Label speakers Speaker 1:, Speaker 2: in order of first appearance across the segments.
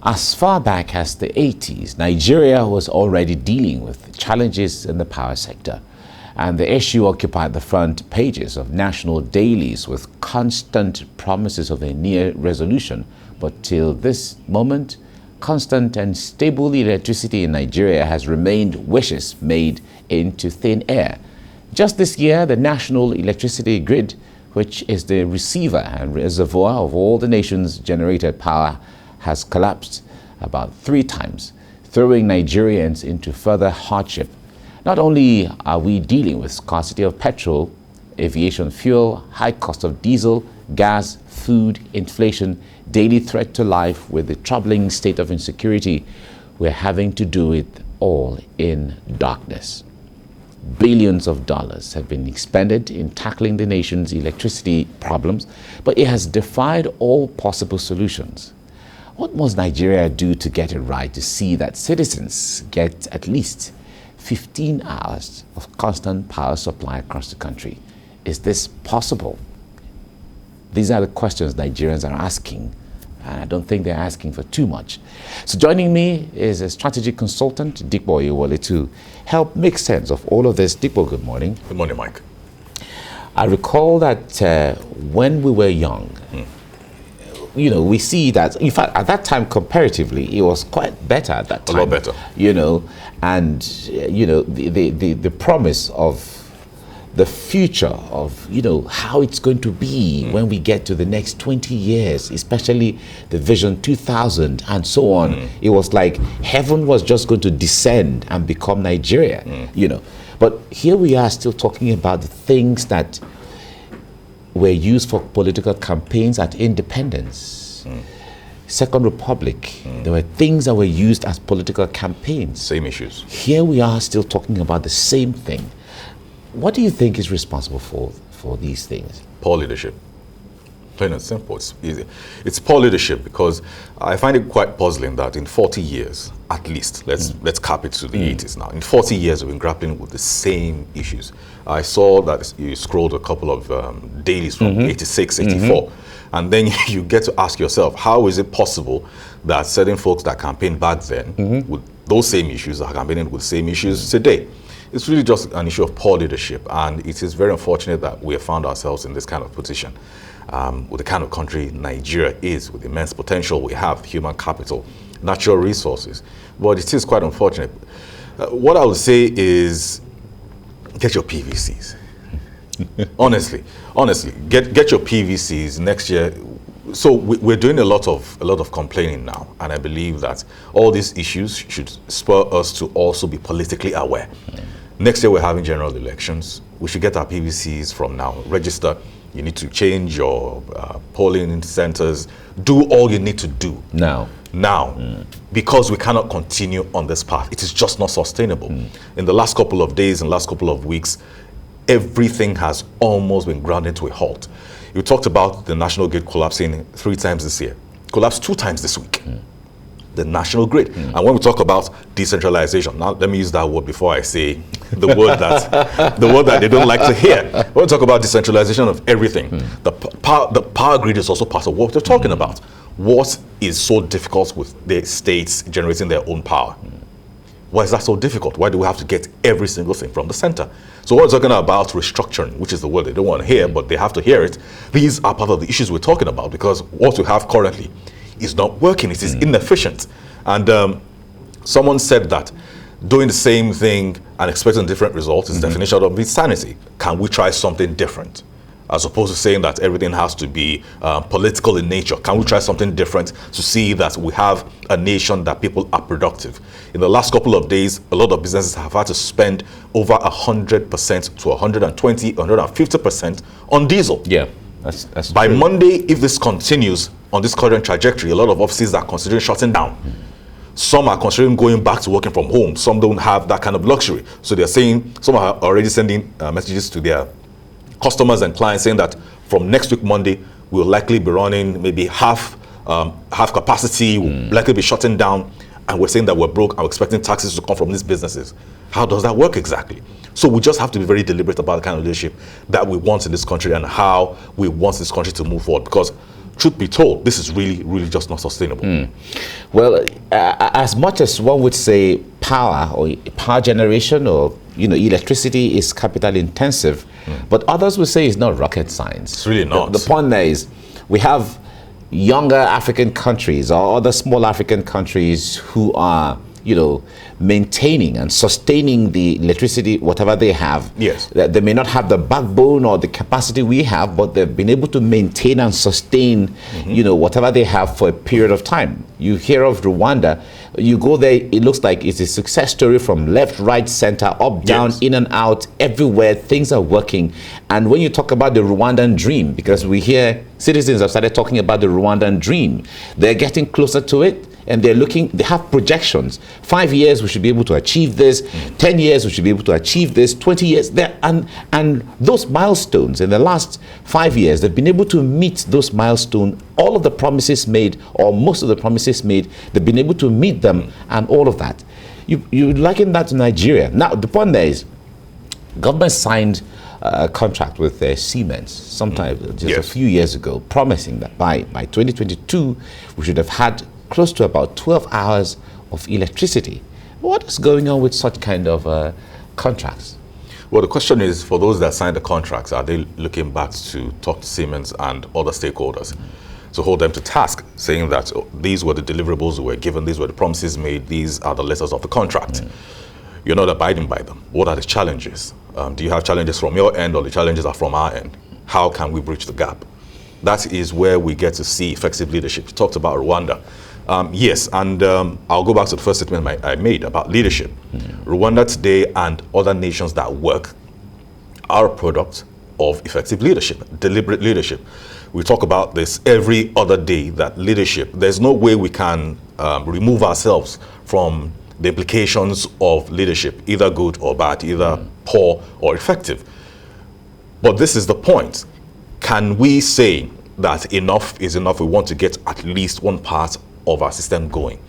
Speaker 1: As far back as the 80s, Nigeria was already dealing with challenges in the power sector, and the issue occupied the front pages of national dailies with constant promises of a near resolution. But till this moment, constant and stable electricity in Nigeria has remained wishes made into thin air. Just this year, the national electricity grid, which is the receiver and reservoir of all the nation's generated power, has collapsed about 3 times, throwing Nigerians into further hardship. Not only are we dealing with scarcity of petrol, aviation fuel, high cost of diesel, gas, food, inflation, daily threat to life with the troubling state of insecurity, we're having to do it all in darkness. Billions of dollars have been expended in tackling the nation's electricity problems, but it has defied all possible solutions. What must Nigeria do to get it right to see that citizens get at least 15 hours of constant power supply across the country? Is this possible? These are the questions Nigerians are asking, and I don't think they're asking for too much. So joining me is a strategy consultant, Dikbo Oyewole, to help make sense of all of this. Dikbo, good morning.
Speaker 2: Good morning, Mike.
Speaker 1: I recall that when we were young, you know, we see that, in fact, at that time, comparatively, it was quite better at that time.
Speaker 2: A lot better.
Speaker 1: You know, and, you know, the promise of the future of, you know, how it's going to be when we get to the next 20 years, especially the Vision 2000 and so on. It was like heaven was just going to descend and become Nigeria, you know. But here we are still talking about the things that were used for political campaigns at independence. Second Republic, there were things that were used as political campaigns.
Speaker 2: Same issues.
Speaker 1: Here we are still talking about the same thing. What do you think is responsible for these things?
Speaker 2: Poor leadership. Plain and simple. It's easy. It's poor leadership because I find it quite puzzling that in 40 years, at least, let's cap it to the 80s now. In 40 years, we've been grappling with the same issues. I saw that you scrolled a couple of dailies from 86, 84, and then you get to ask yourself, how is it possible that certain folks that campaigned back then with those same issues are campaigning with the same issues today? It's really just an issue of poor leadership, and it is very unfortunate that we have found ourselves in this kind of position. With the kind of country Nigeria is, with the immense potential we have, human capital, natural resources. But it is quite unfortunate. What I would say is, get your PVCs. honestly, get your PVCs next year. So we're doing a lot of complaining now, and I believe that all these issues should spur us to also be politically aware. Next year we're having general elections. We should get our PVCs from now. Register. You need to change your polling centers. Do all you need to do
Speaker 1: Now,
Speaker 2: because we cannot continue on this path. It is just not sustainable. In the last couple of days and last couple of weeks, everything has almost been ground into a halt. You talked about the national grid collapsing 3 times this year. Collapsed 2 times this week. The national grid. And when we talk about decentralization, now let me use that word before I say the word that they don't like to hear. When we talk about decentralization of everything, the power grid is also part of what they're talking about. What is so difficult with the states generating their own power? Why is that so difficult? Why do we have to get every single thing from the center? So when we're talking about restructuring, which is the word they don't want to hear, but they have to hear it, these are part of the issues we're talking about, because what we have currently is not working. It is inefficient. And someone said that doing the same thing and expecting different results is the definition of insanity. Can we try something different? As opposed to saying that everything has to be political in nature. Can we try something different to see that we have a nation that people are productive? In the last couple of days, a lot of businesses have had to spend over 100% to 120, 150% on diesel.
Speaker 1: yeah, that's
Speaker 2: By
Speaker 1: true.
Speaker 2: Monday, if this continues on this current trajectory, a lot of offices are considering shutting down. Some are considering going back to working from home. Some don't have that kind of luxury. So they're saying, some are already sending messages to their customers and clients saying that from next week Monday, we'll likely be running maybe half capacity, we'll likely be shutting down, and we're saying that we're broke and we're expecting taxes to come from these businesses. How does that work exactly? So we just have to be very deliberate about the kind of leadership that we want in this country and how we want this country to move forward. Because truth be told, this is really just not sustainable.
Speaker 1: Well, as much as one would say power or power generation or electricity is capital intensive, but others would say it's not rocket science.
Speaker 2: It's really not.
Speaker 1: The point there is we have younger African countries or other small African countries who are maintaining and sustaining the electricity, whatever they have.
Speaker 2: Yes.
Speaker 1: They may not have the backbone or the capacity we have, but they've been able to maintain and sustain, whatever they have for a period of time. You hear of Rwanda, you go there, it looks like it's a success story from left, right, center, up, down,
Speaker 2: Yes.
Speaker 1: in and out, everywhere, things are working. And when you talk about the Rwandan dream, because we hear citizens have started talking about the Rwandan dream, they're getting closer to it. And they have projections. 5 years, we should be able to achieve this. 10 years, we should be able to achieve this. 20 years, and those milestones in the last 5 years, they've been able to meet those milestones. All of the promises made, or most of the promises made, they've been able to meet them, and all of that. You liken that to Nigeria. Now, the point there is, government signed a contract with Siemens sometime just a few years ago, promising that by 2022, we should have had close to about 12 hours of electricity. What is going on with such kind of contracts?
Speaker 2: Well, the question is, for those that signed the contracts, are they looking back to talk to Siemens and other stakeholders to hold them to task, saying that these were the deliverables we were given, these were the promises made, these are the letters of the contract. You're not abiding by them. What are the challenges? Do you have challenges from your end, or the challenges are from our end? How can we bridge the gap? That is where we get to see effective leadership. You talked about Rwanda. Yes, and I'll go back to the first statement I made about leadership. Rwanda today and other nations that work are a product of effective leadership, deliberate leadership. We talk about this every other day, that leadership, there's no way we can remove ourselves from the implications of leadership, either good or bad, either poor or effective. But this is the point. Can we say that enough is enough? We want to get at least one part of our system going.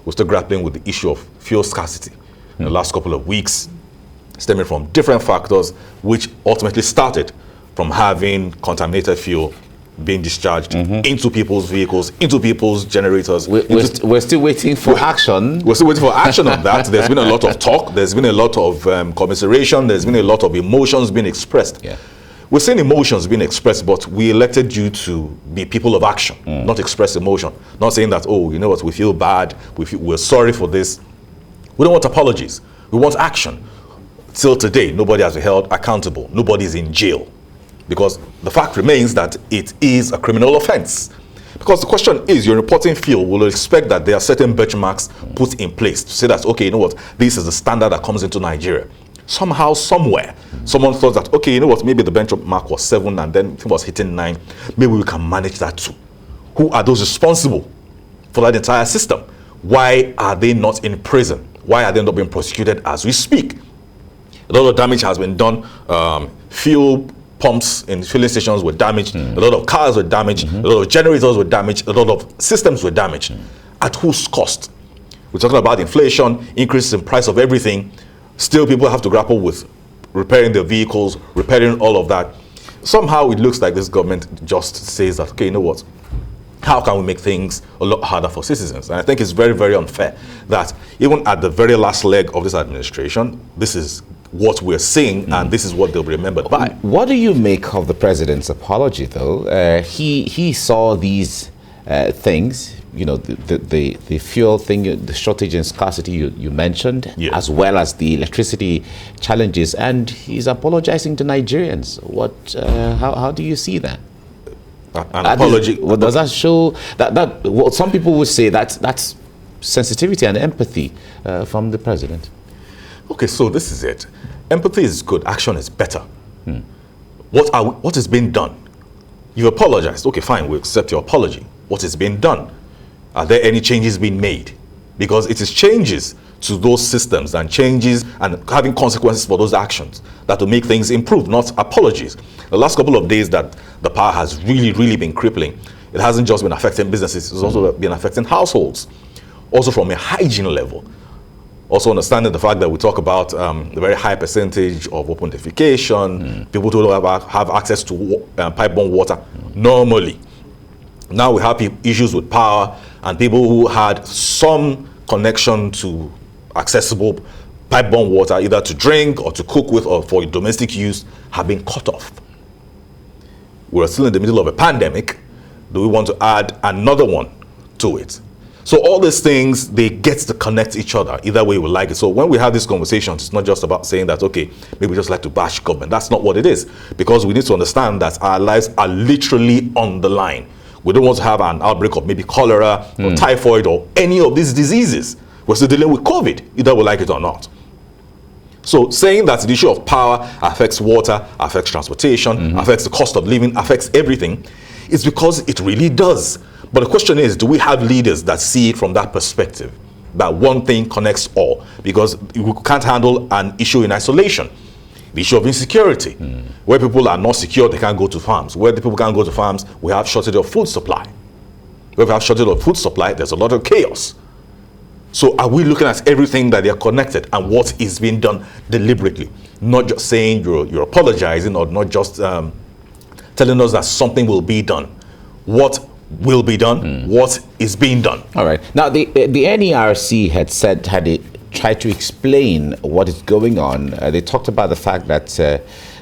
Speaker 2: We're still grappling with the issue of fuel scarcity in the last couple of weeks, stemming from different factors, which ultimately started from having contaminated fuel being discharged into people's vehicles, into people's generators.
Speaker 1: We're still waiting for action.
Speaker 2: We're still waiting for action on that. There's been a lot of talk. There's been a lot of commiseration. There's been a lot of emotions being expressed.
Speaker 1: Yeah.
Speaker 2: We're seeing emotions being expressed, but we elected you to be people of action, not express emotion. Not saying that, oh, you know what, we feel bad, we're sorry for this. We don't want apologies. We want action. Till today, nobody has been held accountable. Nobody's in jail. Because the fact remains that it is a criminal offense. Because the question is, you're reporting fuel, we'll expect that there are certain benchmarks put in place to say that, okay, you know what, this is the standard that comes into Nigeria. Somehow, somewhere, someone thought that, okay, you know what, maybe the benchmark was 7 and then it was hitting 9. Maybe we can manage that too. Who are those responsible for that entire system? Why are they not in prison? Why are they not being prosecuted as we speak? A lot of damage has been done. Fuel pumps in filling stations were damaged. A lot of cars were damaged. A lot of generators were damaged. A lot of systems were damaged. At whose cost? We're talking about inflation, increases in price of everything. Still, people have to grapple with repairing their vehicles, repairing all of that. Somehow it looks like this government just says that, okay, you know what? How can we make things a lot harder for citizens? And I think it's very, very unfair that even at the very last leg of this administration, this is what we're seeing, and this is what they'll be remembered by.
Speaker 1: What do you make of the president's apology, though? He saw these things, the fuel thing, the shortage and scarcity you mentioned, as well as the electricity challenges, and he's apologizing to Nigerians. How do you see that?
Speaker 2: An apology.
Speaker 1: What does that show? That what some people would say that's sensitivity and empathy from the president.
Speaker 2: Okay, so this is it. Empathy is good. Action is better. What is being done? You've apologized. Okay, fine. We accept your apology. What is being done? Are there any changes being made? Because it is changes to those systems and changes and having consequences for those actions that will make things improve, not apologies. The last couple of days that the power has really, really been crippling, it hasn't just been affecting businesses, it's also been affecting households. Also from a hygiene level. Also understanding the fact that we talk about the very high percentage of open defecation, people who don't have access to pipe-borne water normally. Now we have issues with power, and people who had some connection to accessible pipe-borne water, either to drink or to cook with or for domestic use, have been cut off. We're still in the middle of a pandemic. Do we want to add another one to it? So all these things, they get to connect each other. Either way we like it. So when we have these conversations, it's not just about saying that, okay, maybe we just like to bash government. That's not what it is. Because we need to understand that our lives are literally on the line. We don't want to have an outbreak of maybe cholera or typhoid or any of these diseases. We're still dealing with COVID, either we like it or not. So saying that the issue of power affects water, affects transportation, affects the cost of living, affects everything, is because it really does. But the question is, do we have leaders that see it from that perspective? That one thing connects all? Because we can't handle an issue in isolation. The issue of insecurity, where people are not secure, they can't go to farms. Where the people can't go to farms, we have shortage of food supply. Where we have shortage of food supply, there's a lot of chaos. So are we looking at everything that they are connected and what is being done deliberately? Not just saying you're apologizing, or not just telling us that something will be done. What will be done? What is being done?
Speaker 1: All right. Now, the NERC had tried to explain what is going on. They talked about the fact that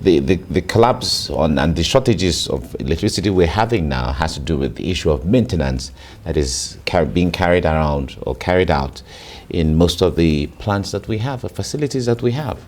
Speaker 1: the collapse and the shortages of electricity we're having now has to do with the issue of maintenance that is being carried out in most of the plants that we have, facilities that we have.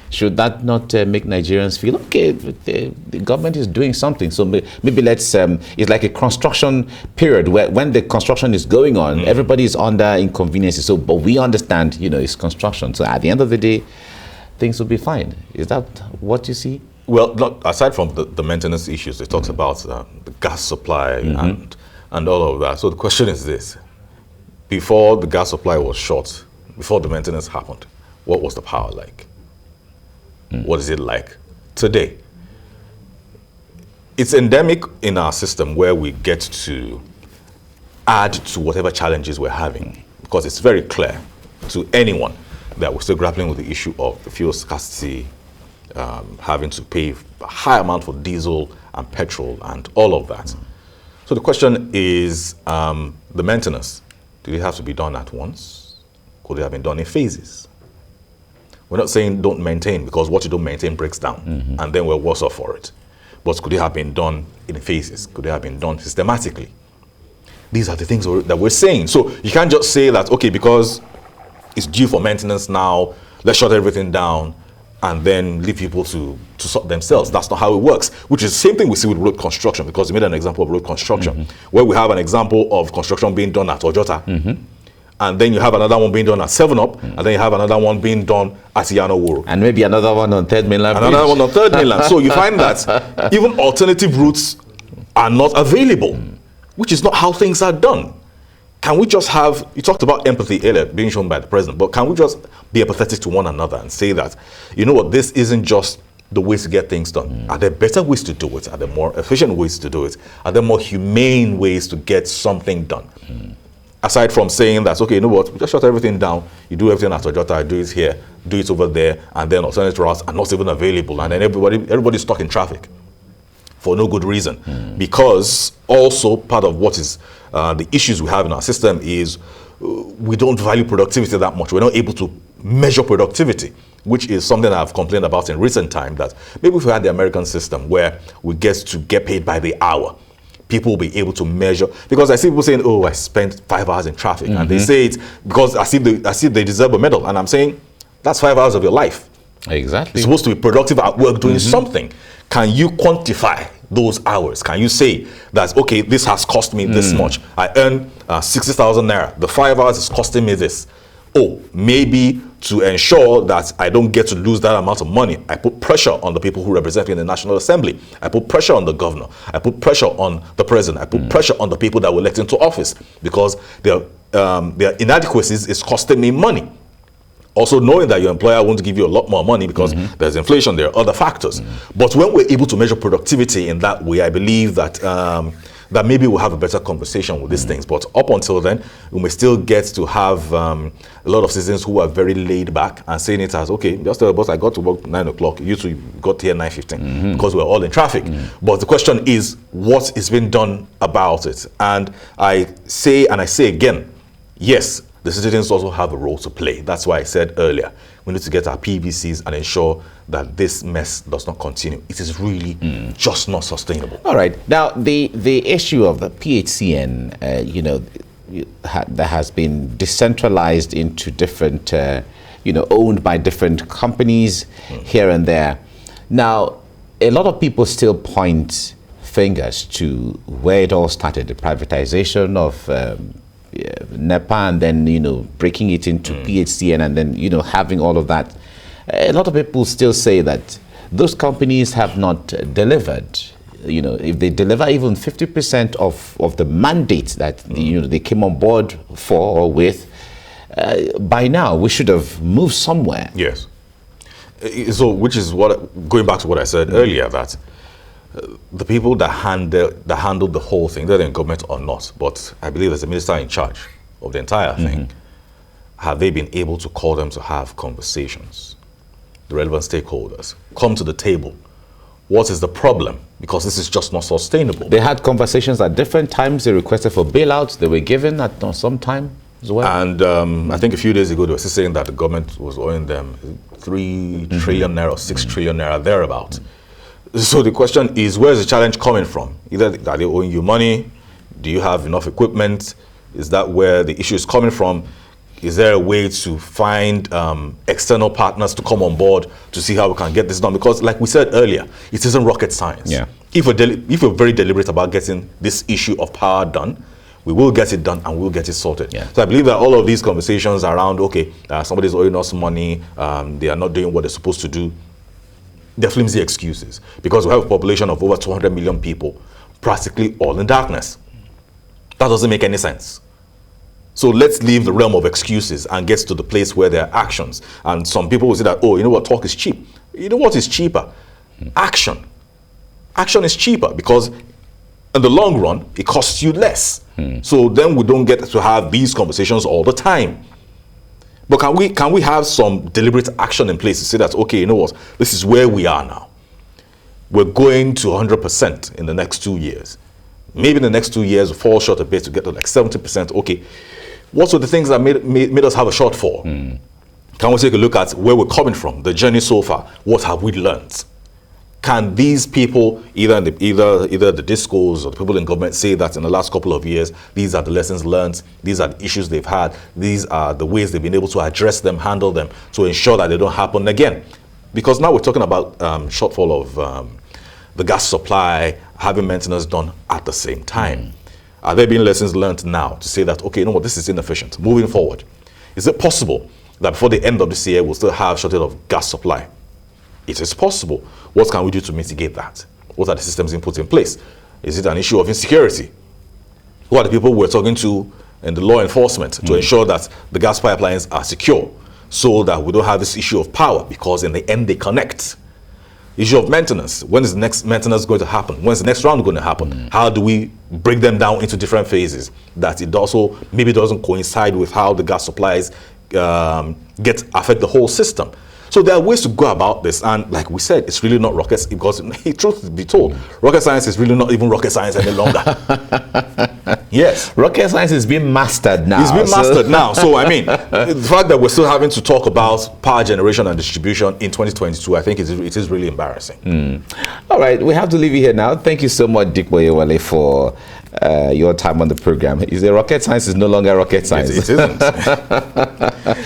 Speaker 1: Should that not make Nigerians feel, okay, the government is doing something, so maybe let's, it's like a construction period where when the construction is going on, everybody is under inconveniences, so, but we understand, it's construction. So at the end of the day, things will be fine. Is that what you see?
Speaker 2: Well, aside from the maintenance issues, it talks about the gas supply and all of that. So the question is this: before the gas supply was short, before the maintenance happened, what was the power like? What is it like today? It's endemic in our system where we get to add to whatever challenges we're having, because it's very clear to anyone that we're still grappling with the issue of the fuel scarcity, having to pay a high amount for diesel and petrol and all of that. So the question is, the maintenance, did it have to be done at once? Could it have been done in phases? We're not saying don't maintain, because what you don't maintain breaks down, and then we're worse off for it. But could it have been done in phases? Could it have been done systematically? These are the things that we're saying. So you can't just say that, okay, because it's due for maintenance now, let's shut everything down and then leave people to sort themselves. That's not how it works, which is the same thing we see with road construction, because you made an example of road construction, where we have an example of construction being done at Ojota, and then you have another one being done at 7-Up, and then you have another one being done at Yanoworo.
Speaker 1: And maybe another one on Third Mainland.
Speaker 2: Another one on Third Mainland. So you find that even alternative routes are not available, which is not how things are done. Can we just have, you talked about empathy earlier being shown by the president, but can we just be empathetic to one another and say that, you know what, this isn't just the ways to get things done. Are there better ways to do it? Are there more efficient ways to do it? Are there more humane ways to get something done? Aside from saying that, okay, you know what, we just shut everything down, you do everything at Ojota, I do it here, do it over there, and then alternate routes are not even available, and then everybody's stuck in traffic for no good reason. Because also part of what is the issues we have in our system is we don't value productivity that much. We're not able to measure productivity, which is something that I've complained about in recent time, that maybe if we had the American system where we get paid by the hour, people will be able to measure. Because I see people saying, oh, I spent 5 hours in traffic, and they say it because I see they deserve a medal, and I'm saying that's 5 hours of your life.
Speaker 1: Exactly.
Speaker 2: You're supposed to be productive at work doing something. Can you quantify those hours? Can you say that, okay, this has cost me this much? I earn 60,000 naira. The 5 hours is costing me this. Oh, maybe to ensure that I don't get to lose that amount of money, I put pressure on the people who represent me in the National Assembly. I put pressure on the governor. I put pressure on the president. I put pressure on the people that were elected into office, because their inadequacies is costing me money. Also knowing that your employer won't give you a lot more money because there's inflation, there are other factors. But when we're able to measure productivity in that way, I believe that that maybe we'll have a better conversation with these things. But up until then, we may still get to have a lot of citizens who are very laid back and saying it as, okay, just tell the boss I got to work 9 o'clock, you two got here 9:15 because we're all in traffic. But the question is, what is being done about it? And I say again, yes, the citizens also have a role to play. That's why I said earlier, we need to get our PVCs and ensure that this mess does not continue. It is really just not sustainable.
Speaker 1: All right. Now, the issue of the PHCN, that has been decentralized into different, owned by different companies here and there. Now, a lot of people still point fingers to where it all started, the privatization of NEPA, and then, breaking it into PHCN, and then, having all of that. A lot of people still say that those companies have not delivered. If they deliver even 50% of the mandate that they came on board for or with, by now we should have moved somewhere.
Speaker 2: Yes. So, which is going back to what I said earlier, that the people that handled the whole thing, whether in government or not, but I believe there's a minister in charge of the entire thing, have they been able to call them to have conversations? The relevant stakeholders come to the table. What is the problem? Because this is just not sustainable.
Speaker 1: They had conversations at different times. They requested for bailouts. They were given at some time as well.
Speaker 2: And I think a few days ago, they were saying that the government was owing them 3 trillion naira or 6 trillion naira, thereabout. So the question is, where is the challenge coming from? Either are they owing you money? Do you have enough equipment? Is that where the issue is coming from? Is there a way to find external partners to come on board to see how we can get this done? Because like we said earlier, it isn't rocket science.
Speaker 1: Yeah.
Speaker 2: If we're very deliberate about getting this issue of power done, we will get it done and we'll get it sorted.
Speaker 1: Yeah.
Speaker 2: So I believe that all of these conversations around, okay, somebody's owing us money, they are not doing what they're supposed to do, they're flimsy excuses. Because we have a population of over 200 million people, practically all in darkness. That doesn't make any sense. So let's leave the realm of excuses and get to the place where there are actions. And some people will say that, oh, you know what, talk is cheap. You know what is cheaper? Action. Action is cheaper because in the long run, it costs you less. So then we don't get to have these conversations all the time. But can we have some deliberate action in place to say that, okay, you know what, this is where we are now. We're going to 100% in the next 2 years. Maybe in the next 2 years, we'll fall short a bit to get to like 70%. Okay, what were the things that made us have a shortfall? Can we take a look at where we're coming from, the journey so far? What have we learned? Can these people, either the discos or the people in government, say that in the last couple of years, these are the lessons learned, these are the issues they've had, these are the ways they've been able to address them, handle them, to ensure that they don't happen again? Because now we're talking about shortfall of the gas supply, having maintenance done at the same time. Are there being lessons learned now to say that, okay, you know what, this is inefficient, moving forward? Is it possible that before the end of this year, we'll still have shortage of gas supply? It is possible. What can we do to mitigate that? What are the systems being put in place? Is it an issue of insecurity? Who are the people we're talking to in the law enforcement to ensure that the gas pipelines are secure so that we don't have this issue of power, because in the end they connect? Issue of maintenance. When is the next maintenance going to happen? When is the next round going to happen? How do we break them down into different phases that it also maybe doesn't coincide with how the gas supplies affect the whole system? So there are ways to go about this, and like we said, it's really not rocket science, because truth be told, rocket science is really not even rocket science any longer. Yes.
Speaker 1: Rocket science is being mastered now.
Speaker 2: It's being mastered now. So I mean, the fact that we're still having to talk about power generation and distribution in 2022, I think it is really embarrassing.
Speaker 1: All right, we have to leave you here now. Thank you so much, Dick Boyewale, for your time on the program. Is the rocket science is no longer rocket science?
Speaker 2: It isn't.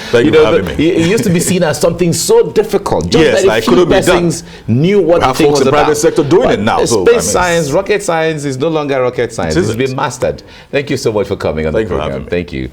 Speaker 2: Thank you for having me.
Speaker 1: It used to be seen as something so difficult. Just that a few persons knew what the thing was about.
Speaker 2: The private sector doing it now.
Speaker 1: Space science, rocket science is no longer rocket science. It's been mastered. Thank you so much for coming on the program. Thank you.